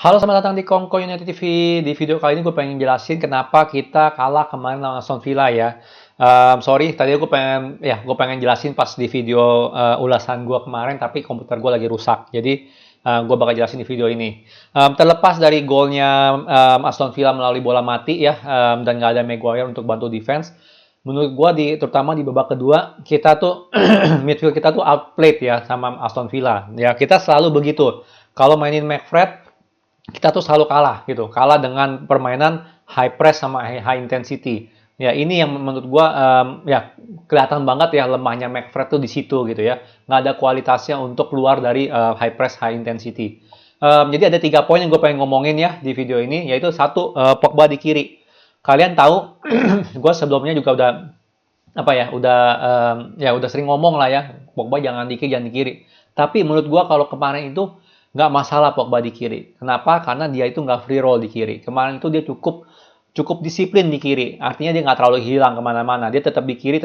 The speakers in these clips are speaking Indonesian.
Halo, selamat datang di Kongko United TV. Di video kali ini gue pengen jelasin kenapa kita kalah kemarin lawan Aston Villa ya. Sorry, tadi gue pengen jelasin pas di video ulasan gue kemarin, tapi komputer gue lagi rusak. Jadi gue bakal jelasin di video ini. Terlepas dari golnya Aston Villa melalui bola mati ya, dan nggak ada Maguire untuk bantu defense. Menurut gue terutama di babak kedua kita tuh midfield kita tuh outplayed ya sama Aston Villa. Ya kita selalu begitu. Kalau mainin McFred kita tuh selalu kalah gitu, kalah dengan permainan high press sama high intensity. Ya ini yang menurut gua ya kelihatan banget ya lemahnya McFred tuh di situ gitu ya, nggak ada kualitasnya untuk keluar dari high press high intensity. Jadi ada 3 poin yang gue pengen ngomongin ya di video ini, yaitu satu, Pogba di kiri. Kalian tahu, gue sebelumnya juga udah apa ya, udah sering ngomong lah ya, Pogba jangan di kiri, jangan di kiri. Tapi menurut gua kalau kemarin itu nggak masalah Pogba di kiri. Kenapa? Karena dia itu nggak free roll di kiri. Kemarin itu dia cukup cukup disiplin di kiri. Artinya dia nggak terlalu hilang kemana-mana. Dia tetap di kiri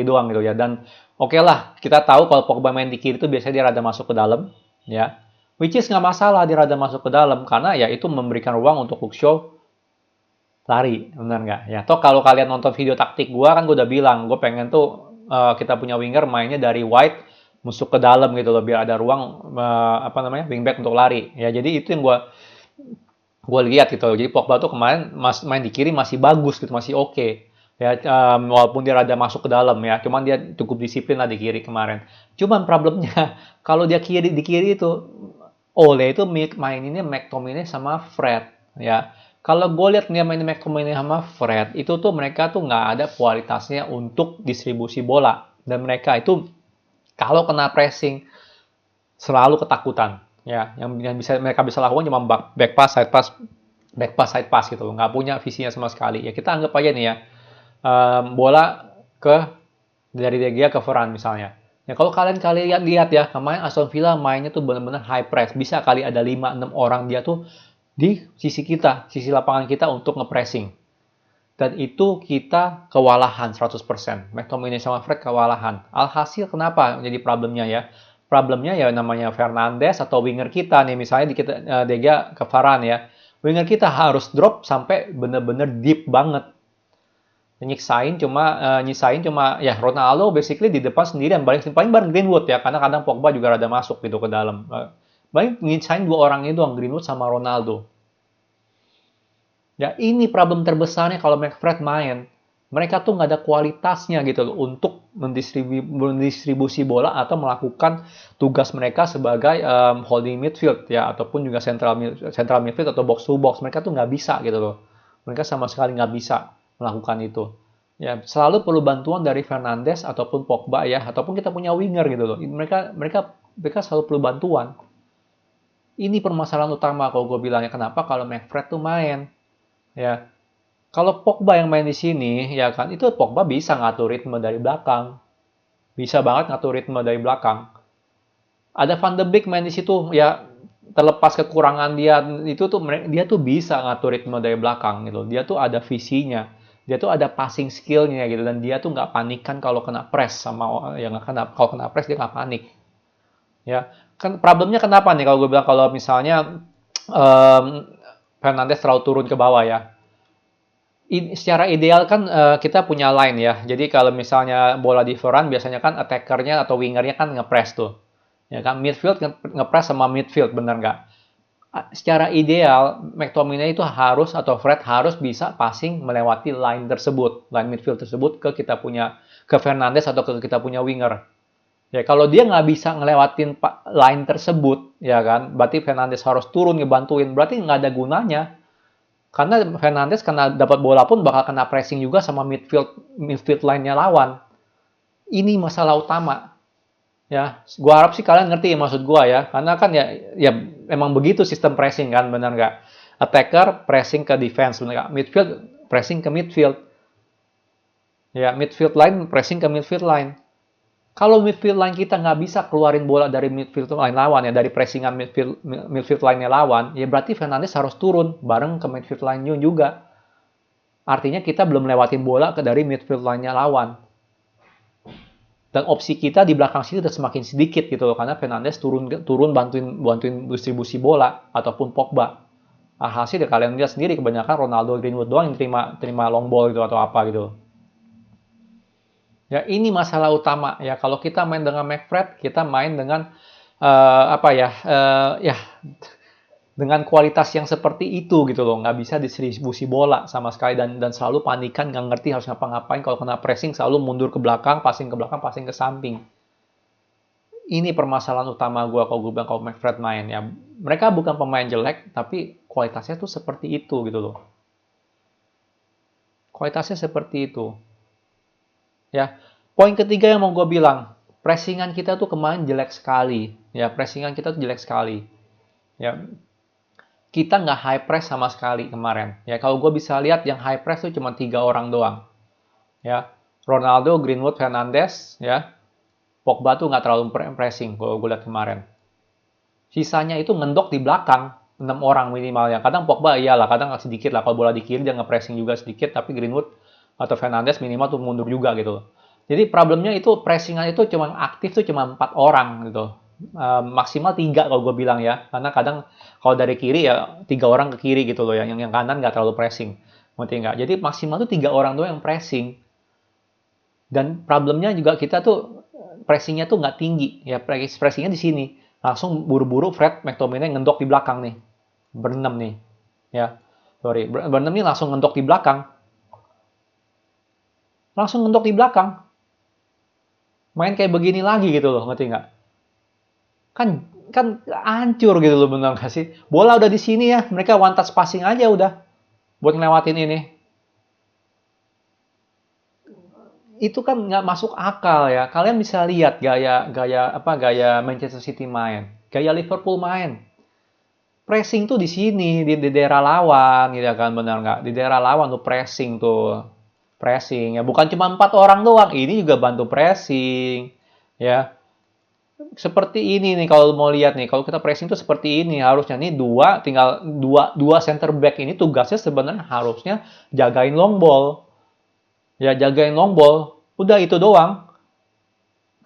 doang gitu ya. Dan oke lah, kita tahu kalau Pogba main di kiri itu biasanya dia rada masuk ke dalam, ya. Which is nggak masalah dia rada masuk ke dalam karena ya itu memberikan ruang untuk Luke Shaw lari, benar nggak? Ya, toh kalau kalian nonton video taktik gue kan gue udah bilang, gue pengen tuh kita punya winger mainnya dari wide masuk ke dalam gitu loh, biar ada ruang apa namanya wingback untuk lari. Ya, jadi itu yang gue lihat gitu loh. Jadi Pogba tuh kemarin main di kiri masih bagus gitu, masih oke. Ya, walaupun dia rada masuk ke dalam ya, cuman dia cukup disiplin lah di kiri kemarin. Cuman problemnya kalau dia di kiri itu Ole itu maininnya McTominay sama Fred ya. Kalau gue lihat dia main McTominay sama Fred, itu tuh mereka tuh nggak ada kualitasnya untuk distribusi bola. Dan mereka itu kalau kena pressing selalu ketakutan. Ya, yang bisa mereka bisa lakukan cuma back pass, side pass gitu loh. Nggak punya visinya sama sekali. Ya kita anggap aja nih ya, bola dari De Gea ke Varane misalnya. Ya kalau kalian lihat ya, kemarin Aston Villa mainnya tuh benar-benar high press. Bisa kali ada 5-6 orang dia tuh di sisi kita, sisi lapangan kita untuk nge-pressing. Dan itu kita kewalahan 100%. McTominay sama Fred kewalahan. Alhasil kenapa jadi problemnya ya? Problemnya ya namanya Fernandes atau winger kita nih, misalnya di kita De Gea ke Varane ya. Winger kita harus drop sampai bener-bener deep banget. Nyisain cuma ya Ronaldo basically di depan sendirian, paling bareng Greenwood ya, karena kadang Pogba juga rada masuk gitu ke dalam. Paling nyisain 2 orang itu doang, Greenwood sama Ronaldo. Ya ini problem terbesarnya kalau McFred main. Mereka tuh nggak ada kualitasnya gitu loh untuk mendistribusi bola atau melakukan tugas mereka sebagai holding midfield ya, ataupun juga central midfield atau box to box. Mereka tuh nggak bisa gitu loh. Mereka sama sekali nggak bisa melakukan itu. Ya selalu perlu bantuan dari Fernandes ataupun Pogba ya, ataupun kita punya winger gitu loh. Mereka selalu perlu bantuan. Ini permasalahan utama kalau gue bilangnya, kenapa kalau McFred tuh main ya. Kalau Pogba yang main di sini, ya kan, itu Pogba bisa ngatur ritme dari belakang. Bisa banget ngatur ritme dari belakang. Ada Van de Beek main di situ, ya terlepas kekurangan dia, itu tuh dia tuh bisa ngatur ritme dari belakang gitu. Dia tuh ada visinya. Dia tuh ada passing skillnya gitu, dan dia tuh nggak panikan kalau kena press sama yang kalau kena press dia nggak panik. Ya, kan problemnya kenapa nih kalau gue bilang kalau misalnya um, Fernandes terlalu turun ke bawah ya, secara ideal kan kita punya line ya. Jadi kalau misalnya bola di Varane biasanya kan attackernya atau wingernya kan ngepress tuh. Ya kan midfield ngepress sama midfield, bener nggak? Secara ideal McTominay itu harus atau Fred harus bisa passing melewati line tersebut, line midfield tersebut ke Fernandes atau ke kita punya winger. Ya kalau dia nggak bisa ngelewatin line tersebut, ya kan, berarti Fernandes harus turun ngebantuin. Berarti nggak ada gunanya. Karena Fernandes kena dapat bola pun bakal kena pressing juga sama midfield line-nya lawan. Ini masalah utama. Ya, gua harap sih kalian ngerti ya maksud gua ya. Karena kan ya emang begitu sistem pressing kan, benar nggak? Attacker pressing ke defense, benar nggak? Midfield pressing ke midfield. Ya, midfield line pressing ke midfield line. Kalau midfield line kita nggak bisa keluarin bola dari midfield line lawan ya, dari pressingan midfield line-nya lawan, ya berarti Fernandes harus turun bareng ke midfield line-nya juga. Artinya kita belum lewatin bola dari midfield line-nya lawan. Dan opsi kita di belakang sini udah semakin sedikit gitu loh, karena Fernandes turun bantuin distribusi bola ataupun Pogba. Hasil ya kalian lihat sendiri, kebanyakan Ronaldo, Greenwood doang yang terima long ball gitu atau apa gitu. Ya, ini masalah utama ya. Kalau kita main dengan McFred, kita main dengan apa ya? Ya, dengan kualitas yang seperti itu gitu loh, nggak bisa distribusi bola sama sekali, dan selalu panikan, nggak ngerti harus ngapa-ngapain. Kalau kena pressing selalu mundur ke belakang, passing ke samping. Ini permasalahan utama gue kalau gue bilang kalau McFred main ya. Mereka bukan pemain jelek, tapi kualitasnya tuh seperti itu gitu loh. Kualitasnya seperti itu. Ya, poin ketiga yang mau gue bilang, pressingan kita tuh kemarin jelek sekali. Ya, pressingan kita tuh jelek sekali. Ya, kita nggak high press sama sekali kemarin. Ya, kalau gue bisa lihat yang high press tuh cuma 3 orang doang. Ya, Ronaldo, Greenwood, Fernandes, ya, Pogba tuh nggak terlalu pressing kalau gue lihat kemarin. Sisanya itu ngendok di belakang, 6 orang minimalnya. Kadang Pogba iyalah, kadang sedikit lah. Kalau bola di kiri dia nge-pressing juga sedikit, tapi Greenwood atau Fernandes minimal tuh mundur juga gitu. Jadi problemnya itu pressingan itu cuma aktif tuh cuma 4 orang gitu. Maksimal 3 kalau gue bilang ya. Karena kadang kalau dari kiri ya 3 orang ke kiri gitu loh. Yang kanan nggak terlalu pressing. Ngerti nggak? Jadi maksimal tuh 3 orang doang yang pressing. Dan problemnya juga kita tuh pressingnya tuh nggak tinggi. Ya pressingnya di sini. Langsung buru-buru Fred McTominay ngendok di belakang nih. Berenam nih. Ya, sorry. Berenam nih langsung ngendok di belakang. Langsung ngendok di belakang. Main kayak begini lagi gitu loh, ngerti nggak? Kan hancur gitu loh, bener nggak sih? Bola udah di sini ya, mereka one touch passing aja udah buat ngelewatin ini. Itu kan nggak masuk akal ya. Kalian bisa lihat gaya Manchester City main, gaya Liverpool main. Pressing tuh di sini, di daerah lawan, gitu kan, benar nggak? Di daerah lawan tuh pressing tuh. Pressing ya, bukan cuma 4 orang doang, ini juga bantu pressing ya. Seperti ini nih kalau mau lihat nih, kalau kita pressing tuh seperti ini harusnya nih, tinggal dua center back ini tugasnya sebenarnya harusnya jagain long ball. Ya, jagain long ball. Udah itu doang.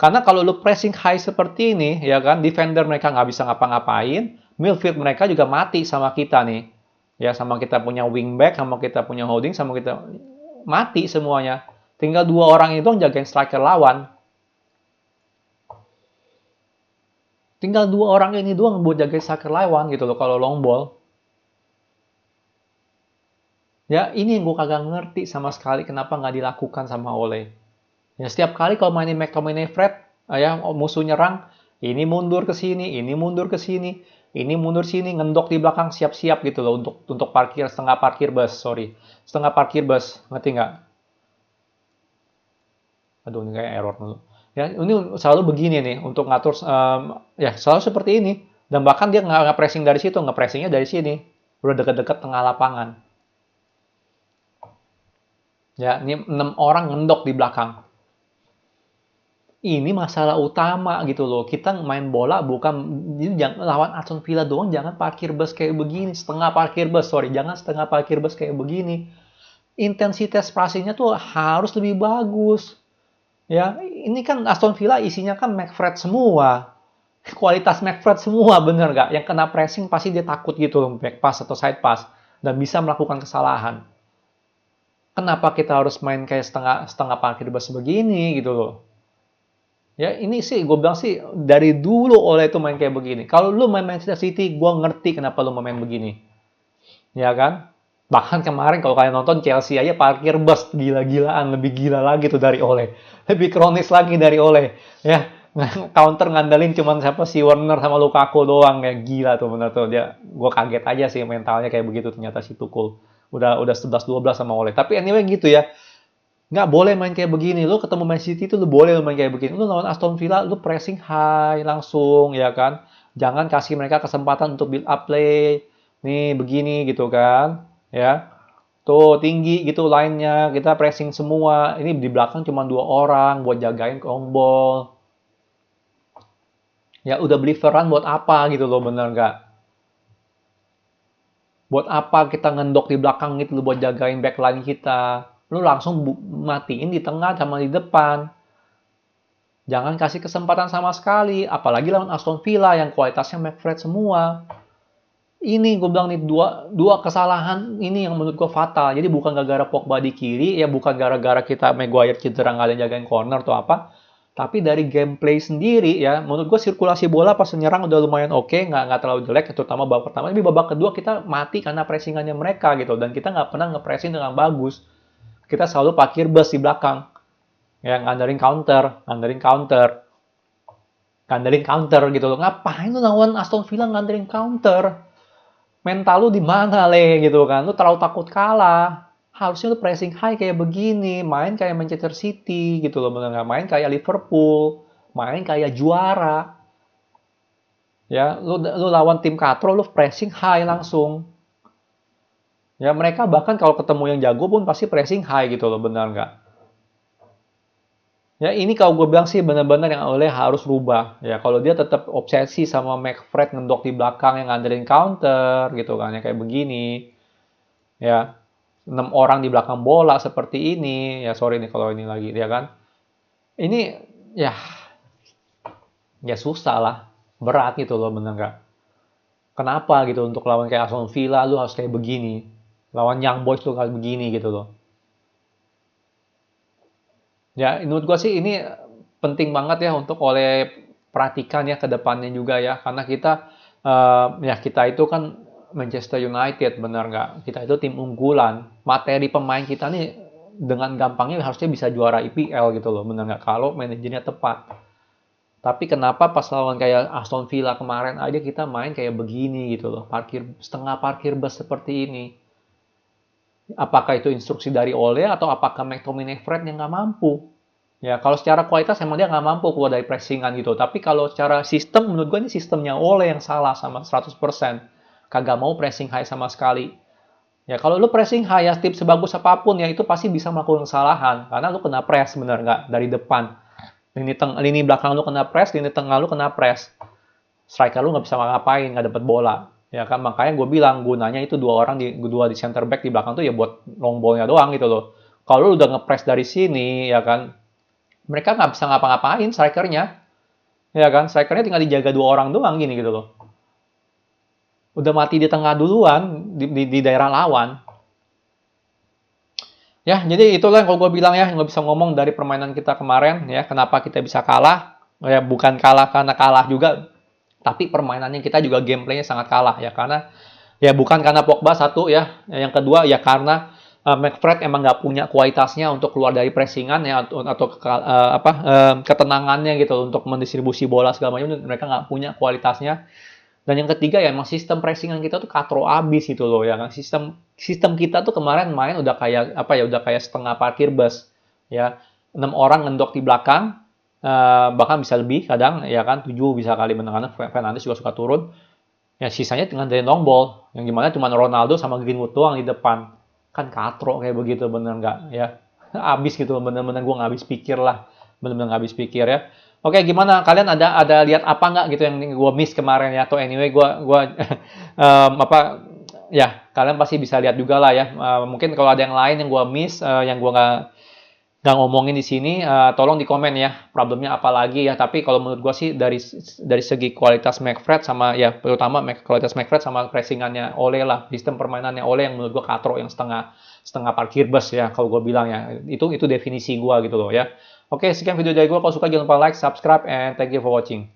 Karena kalau lu pressing high seperti ini, ya kan, defender mereka nggak bisa ngapa-ngapain, midfield mereka juga mati sama kita nih. Ya, sama kita punya wingback, sama kita punya holding, sama kita mati semuanya. Tinggal 2 orang itu jagain striker lawan. Tinggal 2 orang ini doang buat jaga striker lawan gitu loh kalau long ball. Ya, ini yang gue kagak ngerti sama sekali kenapa nggak dilakukan sama Ole. Ya, setiap kali kalau mainin McTominay Fred, ya musuh nyerang, ini mundur ke sini, ini mundur ke sini, ini mundur sini, ngendok di belakang siap-siap gitu loh untuk parkir, setengah parkir bus, sorry. Setengah parkir bus, ngerti nggak? Aduh, ini kayak error dulu. Ya, ini selalu begini nih untuk ngatur, ya selalu seperti ini. Dan bahkan dia nggak pressing dari situ, nggak pressingnya dari sini. Udah deket-deket tengah lapangan. Ya, ini 6 orang ngendok di belakang. Ini masalah utama gitu loh. Kita main bola bukan, jadi jangan lawan Aston Villa doang, jangan parkir bus kayak begini, setengah parkir bus, sorry, jangan setengah parkir bus kayak begini. Intensitas passingnya tuh harus lebih bagus. Ya, ini kan Aston Villa isinya kan McFred semua. Kualitas McFred semua, bener nggak? Yang kena pressing pasti dia takut gitu loh, back pass atau side pass. Dan bisa melakukan kesalahan. Kenapa kita harus main kayak setengah parkir bus begini gitu loh? Ya ini sih gue bilang sih dari dulu Ole itu main kayak begini. Kalau lu main Manchester City, gue ngerti kenapa lu main begini. Ya kan? Bahkan kemarin kalau kalian nonton Chelsea aja parkir bus gila-gilaan, lebih gila lagi tuh dari Ole. Lebih kronis lagi dari Ole. Ya, counter ngandelin cuman siapa si Werner sama Lukaku doang, kayak gila tuh bener tuh dia. Gue kaget aja sih mentalnya kayak begitu ternyata si Tuchel. Udah 11-12 sama Ole. Tapi anyway gitu ya. Nggak boleh main kayak begini. Lu ketemu Man City tuh lu boleh main kayak begini. Lu lawan Aston Villa lu pressing high langsung ya kan. Jangan kasih mereka kesempatan untuk build up play. Nih begini gitu kan. Ya. Tuh tinggi gitu line-nya. Kita pressing semua. Ini di belakang cuma 2 orang buat jagain long ball. Ya udah beli Ferran buat apa gitu loh, bener nggak? Buat apa kita ngendok di belakang gitu loh buat jagain backline kita. Lu langsung matiin di tengah sama di depan. Jangan kasih kesempatan sama sekali. Apalagi lawan Aston Villa yang kualitasnya McFred semua. Ini gue bilang nih dua kesalahan ini yang menurut gue fatal. Jadi bukan gara-gara Pogba di kiri, ya bukan gara-gara kita Maguire cedera nggak ada yang jagain corner atau apa. Tapi dari gameplay sendiri ya, menurut gue sirkulasi bola pas menyerang udah lumayan oke, nggak terlalu jelek, terutama babak pertama. Tapi babak kedua kita mati karena pressingannya mereka gitu, dan kita nggak pernah nge-pressing dengan bagus. Kita selalu parkir bus di belakang, yang ngandelin counter gitu loh. Ngapain lu lawan Aston Villa ngandelin counter? Mental lu di mana le gitu kan, lu terlalu takut kalah, harusnya lu pressing high kayak begini, main kayak Manchester City gitu loh, bener nggak, main kayak Liverpool, main kayak juara ya. Lu lawan tim katro, lu pressing high langsung ya. Mereka bahkan kalau ketemu yang jago pun pasti pressing high gitu loh, bener nggak ya. Ini kalau gue bilang sih bener-bener yang Ole harus rubah ya. Kalau dia tetap obsesi sama McFred ngendok di belakang yang ngandelin counter gitu kan ya, kayak begini ya, 6 orang di belakang bola seperti ini, ya sorry nih kalau ini lagi, ya kan. Ini ya ya susah lah, berat gitu loh, bener nggak? Kenapa gitu untuk lawan kayak Aston Villa lu harus kayak begini, lawan Young Boys lu kayak begini gitu loh. Ya menurut gua sih ini penting banget ya untuk oleh perhatikan ya ke depannya juga ya, karena kita ya kita itu kan Manchester United, benar nggak? Kita itu tim unggulan, materi pemain kita nih dengan gampangnya harusnya bisa juara IPL gitu loh, benar nggak? Kalau manajernya tepat. Tapi kenapa pas lawan kayak Aston Villa kemarin aja kita main kayak begini gitu loh, setengah parkir bus seperti ini. Apakah itu instruksi dari Ole atau apakah McTominay Fred yang nggak mampu? Ya, kalau secara kualitas emang dia nggak mampu keluar dari pressingan gitu. Tapi kalau secara sistem, menurut gue ini sistemnya Ole yang salah sama 100%. Kagak mau pressing high sama sekali. Ya, kalau lu pressing high ya, tips sebagus apapun ya, itu pasti bisa melakukan kesalahan. Karena lu kena press, bener nggak? Dari depan. Lini belakang lu kena press, lini tengah lu kena press. Striker lu nggak bisa ngapain, nggak dapet bola. Ya kan, makanya gue bilang gunanya itu dua di center back di belakang tuh ya buat long ball-nya doang gitu loh. Kalau lu udah nge-press dari sini, ya kan, mereka nggak bisa ngapa-ngapain strikernya, ya kan, strikernya tinggal dijaga dua orang doang gini gitu loh, udah mati di tengah duluan di daerah lawan ya. Jadi itulah yang kalau gue bilang ya, nggak bisa ngomong dari permainan kita kemarin ya, kenapa kita bisa kalah ya, bukan kalah karena kalah juga, tapi permainannya kita juga gameplaynya sangat kalah ya, karena ya bukan karena Pogba satu ya, yang kedua ya karena McFred emang nggak punya kualitasnya untuk keluar dari pressingan ya, atau ketenangannya gitu untuk mendistribusi bola segala macam, mereka nggak punya kualitasnya. Dan yang ketiga ya emang sistem pressingan kita tuh katro abis gitu loh ya kan. Sistem kita tuh kemarin main udah kayak apa ya, udah kayak setengah parkir bus ya. 6 orang ngendok di belakang, bahkan bisa lebih kadang ya kan, 7 bisa kali menang, Fernandes juga suka turun. Ya sisanya tinggal dari long ball, yang gimana cuma Ronaldo sama Greenwood doang di depan. Kan katro kayak begitu, bener nggak ya? Abis gitu, bener-bener gue nggak habis pikir lah. Bener-bener nggak habis pikir ya. Oke, gimana? Kalian ada lihat apa nggak gitu yang gue miss kemarin ya? Atau anyway, gue apa ya? Kalian pasti bisa lihat juga lah ya. Mungkin kalau ada yang lain yang gue miss, yang gue nggak ngomongin di sini, tolong di komen ya. Problemnya apa lagi ya? Tapi kalau menurut gue sih dari segi kualitas McFred sama ya, terutama kualitas McFred sama pressingannya Ole lah, sistem permainannya Ole yang menurut gue katro, yang setengah parkir bus ya. Kalau gue bilang ya, itu definisi gue gitu loh ya. Oke, sekian video dari gue. Kalau suka jangan lupa like, subscribe, and thank you for watching.